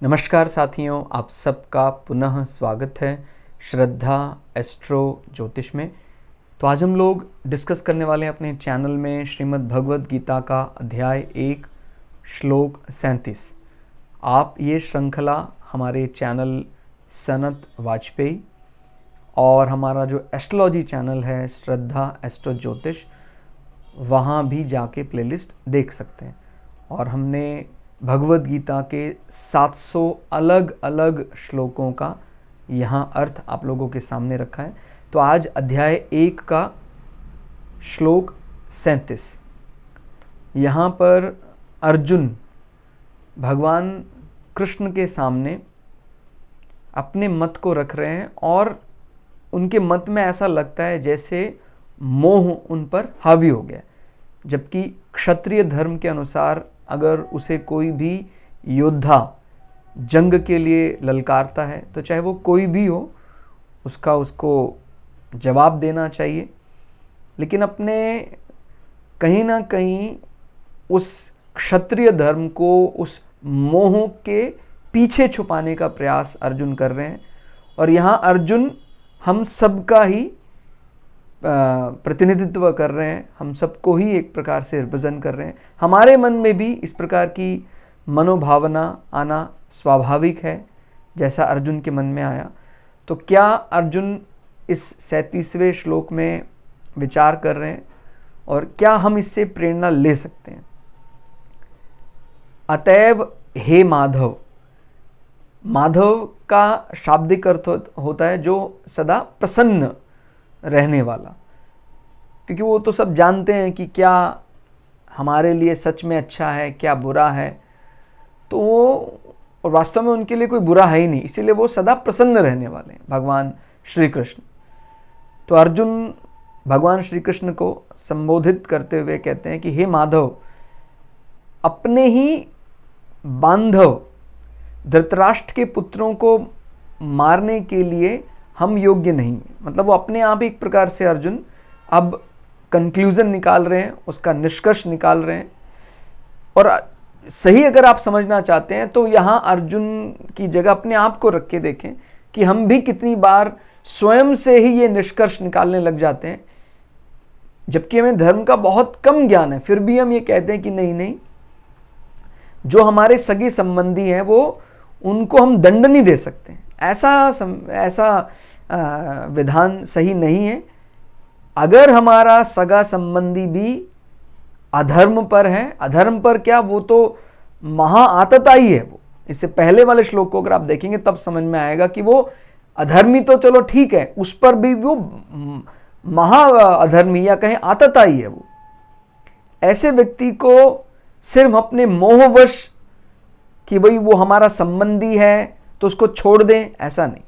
नमस्कार साथियों, आप सबका पुनः स्वागत है श्रद्धा एस्ट्रो ज्योतिष में। तो आज हम लोग डिस्कस करने वाले हैं अपने चैनल में श्रीमद् भगवद गीता का अध्याय 1 श्लोक 37। आप ये श्रृंखला हमारे चैनल सनत वाजपेयी और हमारा जो एस्ट्रोलॉजी चैनल है श्रद्धा एस्ट्रो ज्योतिष, वहाँ भी जाके प्लेलिस्ट देख सकते हैं। और हमने भगवद गीता के 700 अलग अलग श्लोकों का यहाँ अर्थ आप लोगों के सामने रखा है। तो आज अध्याय 1 का श्लोक 37, यहाँ पर अर्जुन भगवान कृष्ण के सामने अपने मत को रख रहे हैं और उनके मत में ऐसा लगता है जैसे मोह उन पर हावी हो गया। जबकि क्षत्रिय धर्म के अनुसार अगर उसे कोई भी योद्धा जंग के लिए ललकारता है तो चाहे वो कोई भी हो, उसको जवाब देना चाहिए। लेकिन अपने कहीं ना कहीं उस क्षत्रिय धर्म को उस मोह के पीछे छुपाने का प्रयास अर्जुन कर रहे हैं। और यहाँ अर्जुन हम सबका ही प्रतिनिधित्व कर रहे हैं, हम सबको ही एक प्रकार से रिप्रेजेंट कर रहे हैं। हमारे मन में भी इस प्रकार की मनोभावना आना स्वाभाविक है जैसा अर्जुन के मन में आया। तो क्या अर्जुन इस 37वें श्लोक में विचार कर रहे हैं और क्या हम इससे प्रेरणा ले सकते हैं? अतएव हे माधव, माधव का शाब्दिक अर्थ होता है जो सदा प्रसन्न रहने वाला, क्योंकि वो तो सब जानते हैं कि क्या हमारे लिए सच में अच्छा है, क्या बुरा है। तो वो वास्तव में उनके लिए कोई बुरा है ही नहीं, इसीलिए वो सदा प्रसन्न रहने वाले हैं भगवान श्री कृष्ण। तो अर्जुन भगवान श्री कृष्ण को संबोधित करते हुए कहते हैं कि हे माधव, अपने ही बांधव धृतराष्ट्र के पुत्रों को मारने के लिए हम योग्य नहीं है। मतलब वो अपने आप एक प्रकार से अर्जुन अब कंक्लूजन निकाल रहे हैं, उसका निष्कर्ष निकाल रहे हैं। और सही अगर आप समझना चाहते हैं तो यहाँ अर्जुन की जगह अपने आप को रख के देखें कि हम भी कितनी बार स्वयं से ही ये निष्कर्ष निकालने लग जाते हैं, जबकि हमें धर्म का बहुत कम ज्ञान है, फिर भी हम ये कहते हैं कि नहीं, जो हमारे सगे संबंधी हैं वो उनको हम दंड नहीं दे सकते। ऐसा विधान सही नहीं है। अगर हमारा सगा संबंधी भी अधर्म पर है, अधर्म पर क्या, वो तो महा आतताई है। वो इससे पहले वाले श्लोक को अगर आप देखेंगे तब समझ में आएगा कि वो अधर्मी तो चलो ठीक है, उस पर भी वो महा अधर्मी या कहें आतताई है। वो ऐसे व्यक्ति को सिर्फ अपने मोहवश कि भाई वो हमारा संबंधी है तो उसको छोड़ दें, ऐसा नहीं।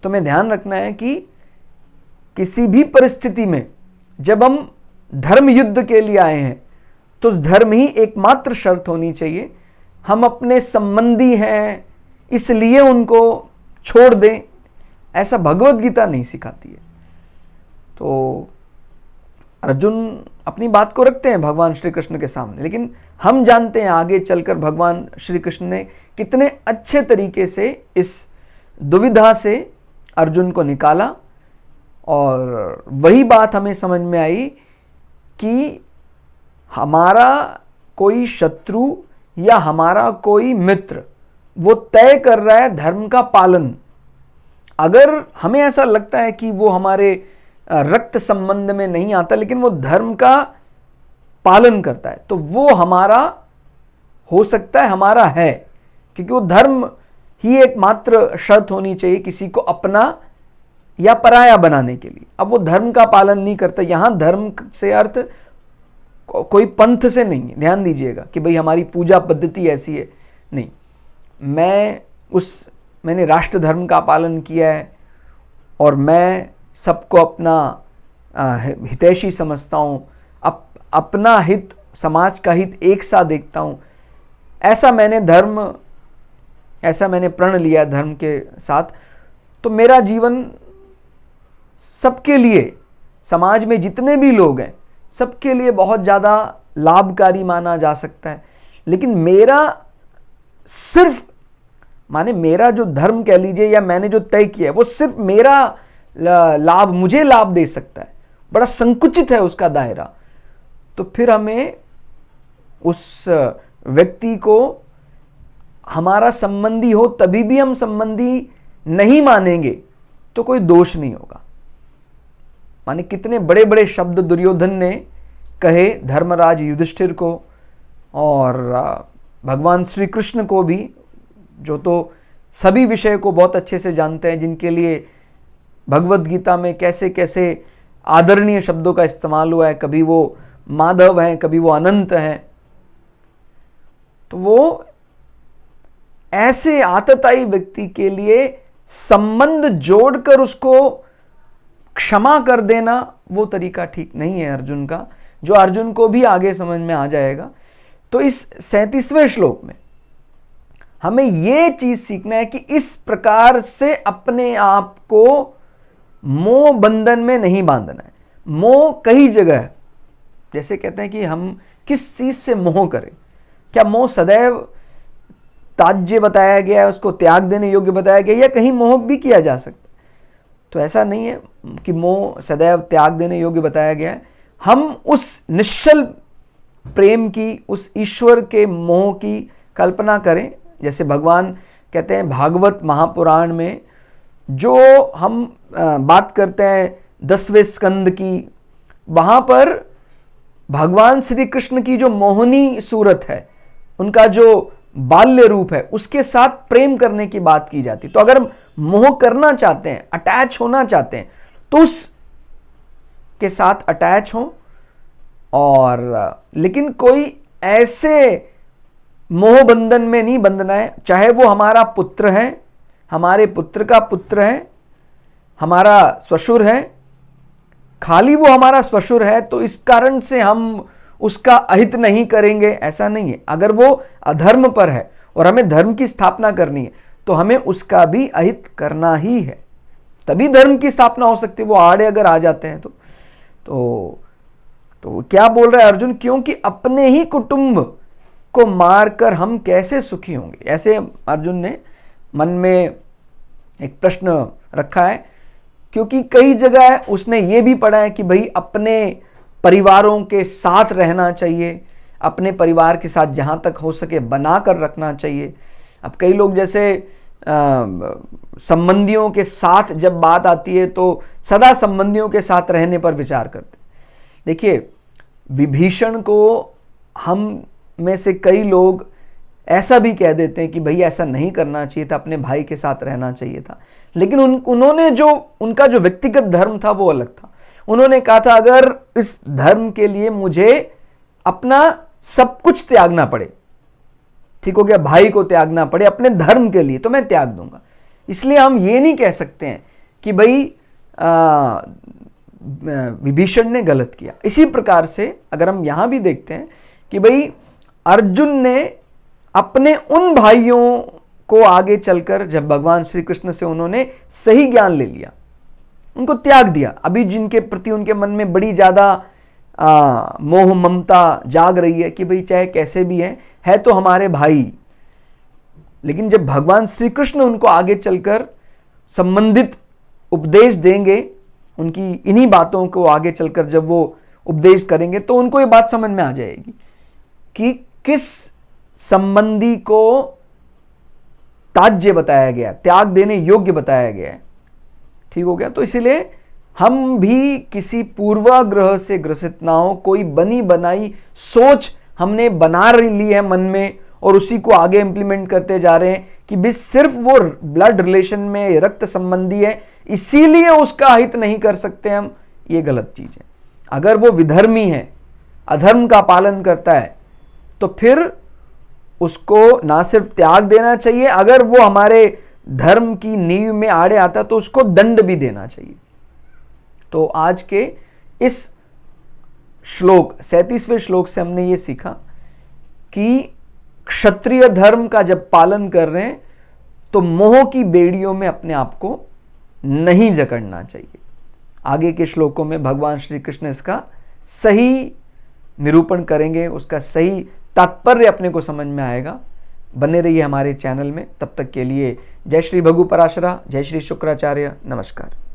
तो हमें ध्यान रखना है कि किसी भी परिस्थिति में जब हम धर्म युद्ध के लिए आए हैं तो उस धर्म ही एकमात्र शर्त होनी चाहिए। हम अपने संबंधी हैं इसलिए उनको छोड़ दें, ऐसा भगवद गीता नहीं सिखाती है। तो अर्जुन अपनी बात को रखते हैं भगवान श्री कृष्ण के सामने, लेकिन हम जानते हैं आगे चलकर भगवान श्री कृष्ण ने कितने अच्छे तरीके से इस दुविधा से अर्जुन को निकाला। और वही बात हमें समझ में आई कि हमारा कोई शत्रु या हमारा कोई मित्र वो तय कर रहा है धर्म का पालन। अगर हमें ऐसा लगता है कि वो हमारे रक्त संबंध में नहीं आता लेकिन वो धर्म का पालन करता है, तो वो हमारा हो सकता है, हमारा है, क्योंकि वो धर्म ही एकमात्र शर्त होनी चाहिए किसी को अपना या पराया बनाने के लिए। अब वो धर्म का पालन नहीं करता। यहां धर्म से अर्थ कोई पंथ से नहीं है, ध्यान दीजिएगा कि भाई हमारी पूजा पद्धति ऐसी है, नहीं। मैंने राष्ट्र धर्म का पालन किया है और मैं सबको अपना हितैषी समझता हूँ, अपना हित समाज का हित एक साथ देखता हूँ, ऐसा मैंने प्रण लिया धर्म के साथ। तो मेरा जीवन सबके लिए, समाज में जितने भी लोग हैं सबके लिए बहुत ज़्यादा लाभकारी माना जा सकता है। लेकिन मेरा सिर्फ माने मेरा जो धर्म कह लीजिए या मैंने जो तय किया है वो सिर्फ मेरा लाभ, मुझे लाभ दे सकता है, बड़ा संकुचित है उसका दायरा, तो फिर हमें उस व्यक्ति को हमारा संबंधी हो तभी भी हम संबंधी नहीं मानेंगे तो कोई दोष नहीं होगा। माने कितने बड़े बड़े शब्द दुर्योधन ने कहे धर्मराज युधिष्ठिर को और भगवान श्री कृष्ण को भी, जो तो सभी विषय को बहुत अच्छे से जानते हैं, जिनके लिए भगवत गीता में कैसे कैसे आदरणीय शब्दों का इस्तेमाल हुआ है, कभी वो माधव हैं, कभी वो अनंत हैं। तो वो ऐसे आतताई व्यक्ति के लिए संबंध जोड़कर उसको क्षमा कर देना वो तरीका ठीक नहीं है अर्जुन का, जो अर्जुन को भी आगे समझ में आ जाएगा। तो इस 37वें श्लोक में हमें यह चीज सीखना है कि इस प्रकार से अपने आप को मोह बंधन में नहीं बांधना है। मोह कई जगह है, जैसे कहते हैं कि हम किस चीज से मोह करें। क्या मोह सदैव त्याज्य बताया गया है, उसको त्याग देने योग्य बताया गया, या कहीं मोह भी किया जा सकता है? तो ऐसा नहीं है कि मोह सदैव त्याग देने योग्य बताया गया है। हम उस निश्चल प्रेम की, उस ईश्वर के मोह की कल्पना करें, जैसे भगवान कहते हैं भागवत महापुराण में, जो हम बात करते हैं 10वें स्कंद की, वहां पर भगवान श्री कृष्ण की जो मोहनी सूरत है, उनका जो बाल्य रूप है, उसके साथ प्रेम करने की बात की जाती। तो अगर हम मोह करना चाहते हैं, अटैच होना चाहते हैं, तो उस के साथ अटैच हो, और लेकिन कोई ऐसे मोह बंधन में नहीं बंधना है, चाहे वो हमारा पुत्र है, हमारे पुत्र का पुत्र है, हमारा ससुर है, खाली वो हमारा ससुर है तो इस कारण से हम उसका अहित नहीं करेंगे, ऐसा नहीं है। अगर वो अधर्म पर है और हमें धर्म की स्थापना करनी है तो हमें उसका भी अहित करना ही है, तभी धर्म की स्थापना हो सकती है। वो आड़े अगर आ जाते हैं तो क्या बोल रहा है अर्जुन? क्योंकि अपने ही कुटुंब को मारकर हम कैसे सुखी होंगे? ऐसे अर्जुन ने मन में एक प्रश्न रखा है, क्योंकि कई जगह उसने ये भी पढ़ा है कि भाई अपने परिवारों के साथ रहना चाहिए, अपने परिवार के साथ जहां तक हो सके बनाकर रखना चाहिए। अब कई लोग जैसे संबंधियों के साथ जब बात आती है तो सदा संबंधियों के साथ रहने पर विचार करते। देखिए, विभीषण को हम में से कई लोग ऐसा भी कह देते हैं कि भाई ऐसा नहीं करना चाहिए था, अपने भाई के साथ रहना चाहिए था, लेकिन उन्होंने जो उनका जो व्यक्तिगत धर्म था वो अलग था। उन्होंने कहा था अगर इस धर्म के लिए मुझे अपना सब कुछ त्यागना पड़े, ठीक हो गया, भाई को त्यागना पड़े अपने धर्म के लिए, तो मैं त्याग दूंगा। इसलिए हम ये नहीं कह सकते हैं कि भाई विभीषण ने गलत किया। इसी प्रकार से अगर हम यहां भी देखते हैं कि भाई अर्जुन ने अपने उन भाइयों को आगे चलकर, जब भगवान श्री कृष्ण से उन्होंने सही ज्ञान ले लिया, उनको त्याग दिया, अभी जिनके प्रति उनके मन में बड़ी ज्यादा मोह ममता जाग रही है कि भाई चाहे कैसे भी है तो हमारे भाई, लेकिन जब भगवान श्री कृष्ण उनको आगे चलकर संबंधित उपदेश देंगे, उनकी इन्हीं बातों को आगे चलकर जब वो उपदेश करेंगे तो उनको ये बात समझ में आ जाएगी कि किस संबंधी को त्याज्य बताया गया, त्याग देने योग्य बताया गया है। ठीक हो गया? तो इसीलिए हम भी किसी पूर्वाग्रह से ग्रसित ना हो, कोई बनी बनाई सोच हमने बना ली है मन में और उसी को आगे इंप्लीमेंट करते जा रहे हैं कि भी सिर्फ वो ब्लड रिलेशन में रक्त संबंधी है इसीलिए उसका हित नहीं कर सकते हम, ये गलत चीज है। अगर वो विधर्मी है, अधर्म का पालन करता है, तो फिर उसको ना सिर्फ त्याग देना चाहिए, अगर वो हमारे धर्म की नींव में आड़े आता तो उसको दंड भी देना चाहिए। तो आज के इस श्लोक 37वें श्लोक से हमने ये सीखा कि क्षत्रिय धर्म का जब पालन कर रहे हैं तो मोह की बेड़ियों में अपने आप को नहीं जकड़ना चाहिए। आगे के श्लोकों में भगवान श्री कृष्ण इसका सही निरूपण करेंगे, उसका सही तात्पर्य अपने को समझ में आएगा। बने रहिए हमारे चैनल में। तब तक के लिए जय श्री भगु पराशरा, जय श्री शुक्राचार्य, नमस्कार।